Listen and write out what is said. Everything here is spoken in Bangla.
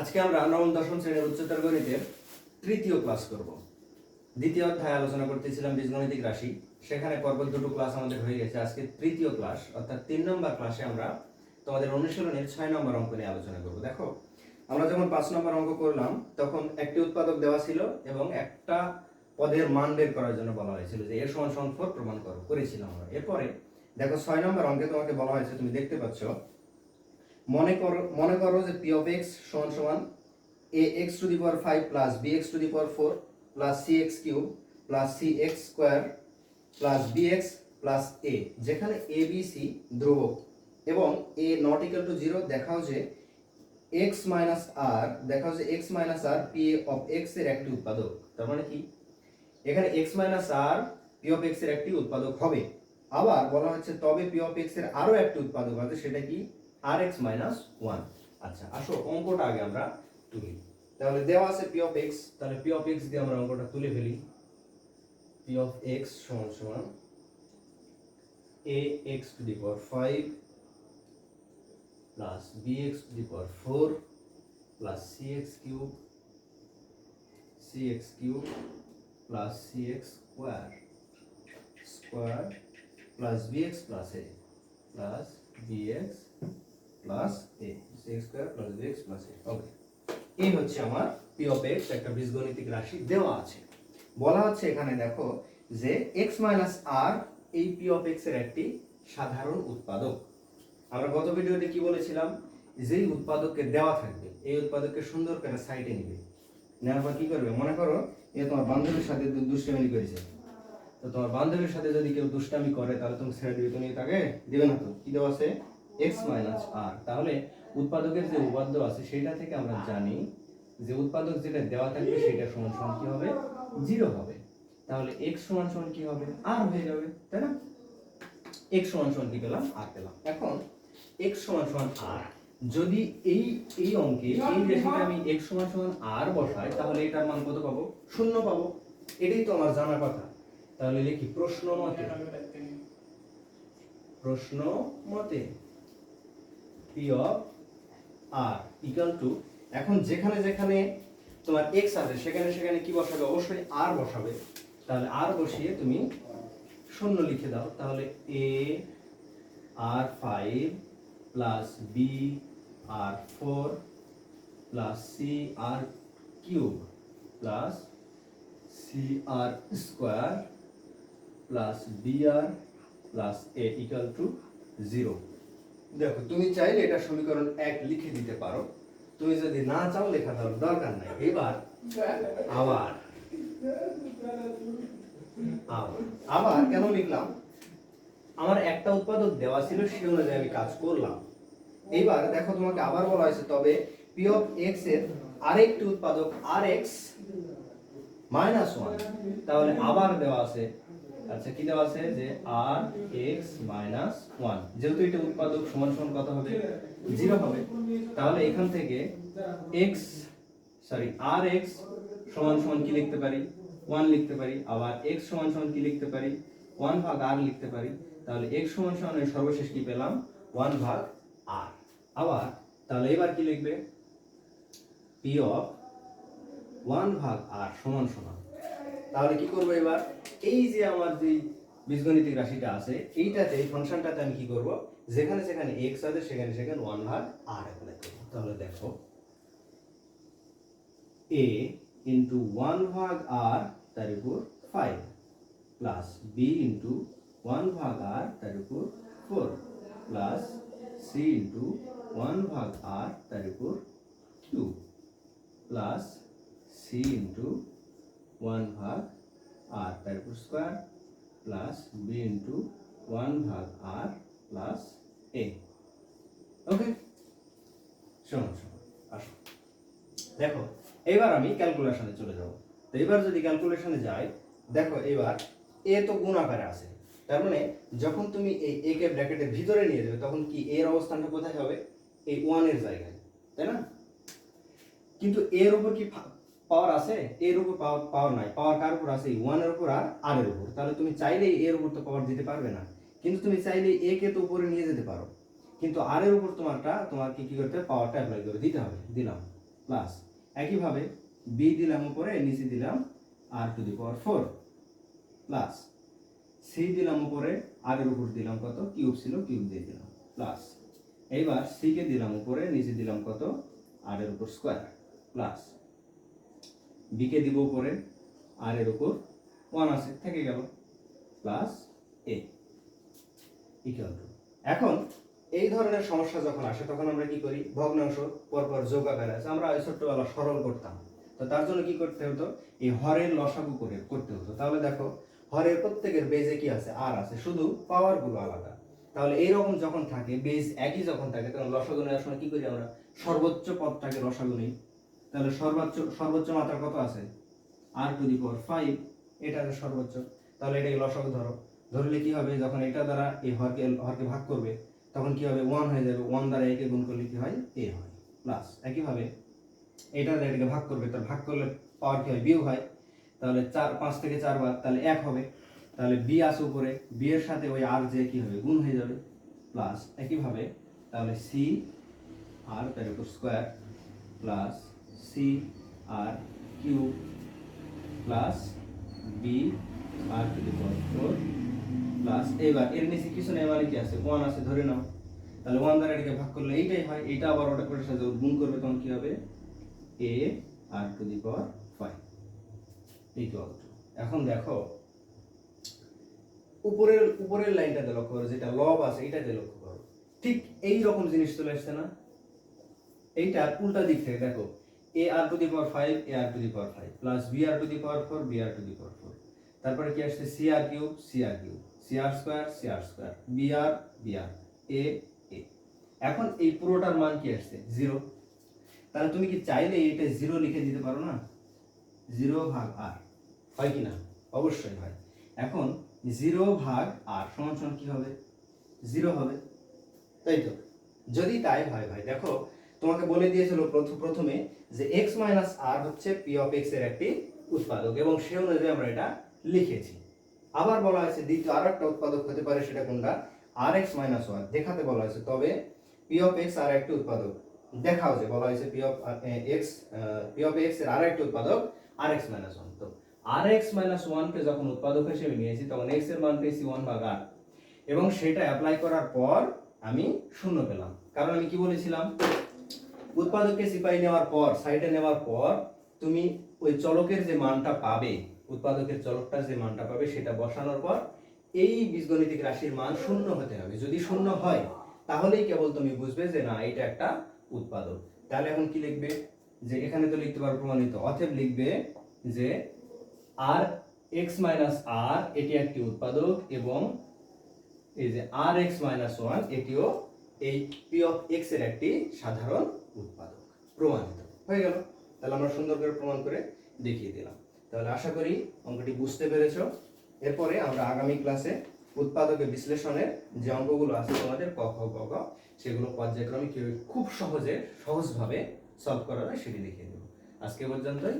আজকে আমরা নবম দশম শ্রেণীর উচ্চতর গণিতের তৃতীয় ক্লাস করব। দ্বিতীয় অধ্যায়ে আলোচনা করতেছিলাম বীজগণিতিক রাশি, সেখানে পর্ব দুটো ক্লাস আমাদের হয়ে গেছে। আজকে তৃতীয় ক্লাস অর্থাৎ 3 নম্বর ক্লাসে আমরা তোমাদের অনুশীলনের 6 নম্বর অঙ্ক নিয়ে আলোচনা করব। দেখো, আমরা যখন 5 নম্বর অঙ্ক করলাম তখন একটি উৎপাদক দেওয়া ছিল এবং একটা পদের মান বের করার জন্য বলা হয়েছিল যে এর সমান সমান 4 প্রমাণ করো, করেছিলাম আমরা। এরপরে দেখো 6 নম্বর অঙ্কে তোমাকে বলা হয়েছে, তুমি দেখতে পাচ্ছ, মনে করো যে p of x সমান সমান ax to the power 5 plus bx to the power 4 plus cx cube plus cx square plus bx plus a, যেখানে a b c ধ্রুবক এবং a not equal to 0 দেখাও যে x minus r দেখাও যে x minus r p of x এর একটি উৎপাদক। তার মানে কি, এখানে x minus r p of x এর একটি উৎপাদক হবে। আবার বলা হচ্ছে তবে p of x এর আরো একটি উৎপাদক আছে, সেটা কি rx minus 1। আচ্ছা, আসো অঙ্কটা আগে আমরা তুলি। তাহলে দেওয়া আছে p of x, তাহলে p of x দিয়ে আমরা অঙ্কটা তুলে ফেলি। p of x সমান সমান ax to the power 5 plus bx to the power 4 plus cx cube plus cx square plus bx plus a plus bx plus a, cx square plus bx plus a। ওকে, এই হচ্ছে আমার p of x, একটা বীজগণিতিক রাশি দেওয়া আছে। বলা হচ্ছে এখানে দেখো যে x minus r এই p of x এর একটি সাধারণ উৎপাদক। আমরা গত ভিডিওতে কি বলেছিলাম, যেই উৎপাদককে দেওয়া থাকবে এই উৎপাদককে সুন্দর করে সাইডে নিবে, নেওয়ার পর কি করবে, মনে করো এ তোমার বান্ধবীর সাথে দুষ্টামি করেছে, তো তোমার বান্ধবীর সাথে যদি কেউ দুষ্টামি করে তাহলে তুমি ছেড়ে দিবে, তুমি তাকে দিবে না। তো কি দেওয়া আছে, x minus r। তাহলে উৎপাদকের যে উপাদ্য আছে সেটা থেকে আমরা জানি যে উৎপাদক যেটা দেওয়া থাকবে সেটা সমান সমান কি হবে, 0 হবে। তাহলে x সমান সমান কি হবে, r হয়ে যাবে, তাই না? x সমান সমান কি পেলাম, r পেলাম। এখন x সমান সমান r, যদি এই অঙ্কে এই রেখাতে আমি x সমান সমান r বসাই তাহলে এটার মান কত পাবো, 0 পাবো। এটাই তো আমার জানার কথা। তাহলে লিখি প্রশ্ন মতে p of r equal to, এখন যেখানে যেখানে তোমার x আছে সেখানে সেখানে কি বসাবে, অবশ্যই r বসাবে। তাহলে r বসিয়ে তুমি 0 লিখে দাও। তাহলে a r5 plus b r4 plus c r³ plus c r² plus br plus a equal to 0। দেখো, তুমি চাইলে এটা সমীকরণ 1 লিখে দিতে পারো, তুমি যদি না চাও লেখা দেওয়ার দরকার নাই। এবার আবার কেন লিখলাম, আমার একটা উৎপাদক দেওয়া ছিল সে অনুযায়ী আমি কাজ করলাম। এইবার দেখো, তোমাকে আবার বলা হয়েছে তবে p of x এর আরেকটি উৎপাদক rx minus 1। তাহলে আবার দেওয়া আছে, আচ্ছা কি দেওয়া আছে, যে rx minus 1, যেহেতু এটা উৎপাদক সমান সমান কত হবে, 0 হবে। তাহলে এখান থেকে rx সমান সমান কি লিখতে পারি, 1 লিখতে পারি। আবার x সমান সমান কি লিখতে পারি, 1 ভাগ r লিখতে পারি। তাহলে x সমান সমান সর্বশেষ কি পেলাম, 1 ভাগ r। আবার তাহলে এবার কি লিখবে, p of 1 ভাগ r সমান সমান, তাহলে কি করব, এবার এই যে আমার যে বীজগণিতিক রাশিটা আছে এইটাতে, এই ফাংশনটাতে আমি কি করব, যেখানে যেখানে x আছে সেখানে সেখানে 1 ভাগ r অ্যাপ্লাই করব। তাহলে দেখো a into 1 ভাগ r তার উপর 5 plus b into 1 ভাগ r তার উপর 4 plus c into 1 ভাগ r তার উপর কিউব plus c into 1 ভাগ r তার উপর স্কয়ার plus b into 1 ভাগ r plus a। ওকে, সমান সমান। আসো দেখো, এবার আমি ক্যালকুলেশনে চলে যাব। তো এবার যদি ক্যালকুলেশনে যাই, দেখো এবার a তো গুণ আকারে আছে, তার মানে যখন তুমি এই a কে ব্র্যাকেটের ভিতরে নিয়ে যাবে তখন কি এর অবস্থানটা কোথায় হবে, এই 1 এর জায়গায়, তাই না? কিন্তু এর উপর কি পাওয়ার আছে, এর উপর পাওয়ার নাই। পাওয়ার কার উপর আছে, 1 এর উপর আর r এর উপর। তাহলে তুমি চাইলেই এর উপর তো পাওয়ার দিতে পারবে না, কিন্তু তুমি চাইলেই a কে তো উপরে নিয়ে যেতে পারো, কিন্তু r এর উপর তোমার কি করতে হবে, পাওয়ারটা অ্যাপ্লাই করে দিতে হবে। দিলাম। প্লাস একইভাবে বি দিলাম উপরে, নিচে দিলাম আর to the power 4 plus C দিলাম উপরে, আর এর উপর দিলাম কত কিউব ছিল, কিউব দিয়ে দিলাম প্লাস এইবার সি কে দিলাম উপরে, নিচে দিলাম কত আর এর উপর স্কয়ার প্লাস বি কে দিব উপরে, আর এর উপর 1 আছে থেকে গেল প্লাস এ ইকুয়াল টু। এখন এই ধরনের সমস্যা যখন আসে তখন আমরা কি করি, ভগ্নাংশ পরপর যোগ আকারে আছে, আমরা ছোট্টবেলা সরল করতাম। তো তার জন্য কি করতে হতো, এই হরের লসাগু করে করতে হতো। তাহলে দেখো হরের প্রত্যেকের বেজে কি আছে, আর আছে, শুধু পাওয়ার গুলো আলাদা। তাহলে এইরকম যখন থাকে, বেজ একই যখন থাকে, তখন লসাগু নেওয়ার সময় কি করি আমরা, সর্বোচ্চ পদটাকে লসাগু নেই। তাহলে সর্বোচ্চ মাত্রা কত আছে, আর টু দি পাওয়ার 5, এটা আছে সর্বোচ্চ। তাহলে এটাকে লসাগু ধরো, ধরলে কি হবে, যখন এটা দ্বারা এই হরকে ভাগ করবে তখন কি হবে, 1 হয়ে যাবে, 1 দ্বারা একে গুণ করলে কি হয়, এ হয় প্লাস একইভাবে এটা দ্বারা এটাকে ভাগ করবে, তার ভাগ করলে পাওয়ার কি হয়, বিয়োগ হয়। তাহলে 5 থেকে 4 বার, তাহলে 1 হবে। তাহলে বি আসে উপরে, বি এর সাথে ওই আর যে কি হবে, গুণ হয়ে যাবে প্লাস একইভাবে তাহলে সি আর তার উপর স্কয়ার প্লাস সি আর কিউব প্লাস বি আর টু দি পাওয়ার 4 প্লাস এবার এর নিচে কিছু নেই মানে কি আছে, 1 আছে ধরে নাও। তাহলে 1 দ্বারা এটাকে ভাগ করলে এইটাই হয়, এটা আবার ওটার সাথে গুণ করবে তখন কি হবে, a আর to the power 5 equal to. এখন দেখো উপরের লাইনটাতে লক্ষ্য করো, যেটা লব আছে এটাতে লক্ষ্য করো, ঠিক এই রকম জিনিস চলে আসছে না, এইটা উল্টা দিক থেকে দেখো, a আর টু দি পাওয়ার 5 a আর to the power 5 plus b আর টু দি পাওয়ার 4 b আর টু দি পাওয়ার 4, তারপরে কি আসছে c আর কিউব c আর কিউব c আর স্কয়ার b আর a a। এখন এই পুরোটার মান কি আসছে 0। তাহলে তুমি কি চাইলে এটা 0 লিখে দিতে পারো না, 0 ভাগ r হয় কি না, অবশ্যই হয়। এখন 0 ভাগ r সমান সমান কি হবে, 0 হবে, তাই তো। যদি তাই হয় ভাই দেখো তোমাকে বলে দিয়েছিল প্রথমে যে x - r হচ্ছে p of x এর একটি উৎপাদক, এবং সেই অনুযায়ী আমরা এটা লিখেছি। আবার বলা হয়েছে দ্বিতীয় আরেকটা উৎপাদক হতে পারে, সেটা কোনটা, rx - 1 দেখাতে বলা হয়েছে। তবে p of x আর একটি উৎপাদক দেখাও, যে বলা হয়েছে p of x এর আরেকটি উৎপাদক rx - 1। তো rx - 1 কে যখন উৎপাদক হিসেবে নিয়েছি তখন x এর মান পেয়েছি 1 ভাগ r, এবং সেটা অ্যাপ্লাই করার পর আমি শূন্য পেলাম। কারণ আমি কি বলেছিলাম, উৎপাদককে সিপাই নেওয়ার পর, সাইডে নেওয়ার পর তুমি ওই চলকের যে মানটা পাবে, উৎপাদকের চলকটার যে মানটা পাবে সেটা বসানোর পর এই বীজগণিতিক রাশির মান শূন্য হতে হবে। যদি শূন্য হয় তাহলেই কেবল তুমি বুঝবে যে না এটা একটা উৎপাদক। তাহলে এখন কি লিখবে, যে এখানে তো লিখতে পারো প্রমাণিত, অতএব লিখবে যে আর এক্স মাইনাস আর এটি একটি উৎপাদক, এবং এই যে আর এক্স মাইনাস 1 এটিও এই পি অফ এক্স এর একটি সাধারণ উৎপাদক। প্রমাণিত হয়ে গেল। তাহলে আমরা সুন্দর করে প্রমাণ করে দেখিয়ে দিলাম। তাহলে আশা করি অঙ্কটি বুঝতে পেরেছো। এরপরে আমরা আগামী ক্লাসে উৎপাদকের বিশ্লেষণের যে অঙ্কগুলো আছে তোমাদের ক খ গ ঘ, সেগুলো পর্যায়ক্রমে খুব সহজভাবে সলভ করা যায় সেটি দেখিয়ে দেবো। আজকে পর্যন্তই।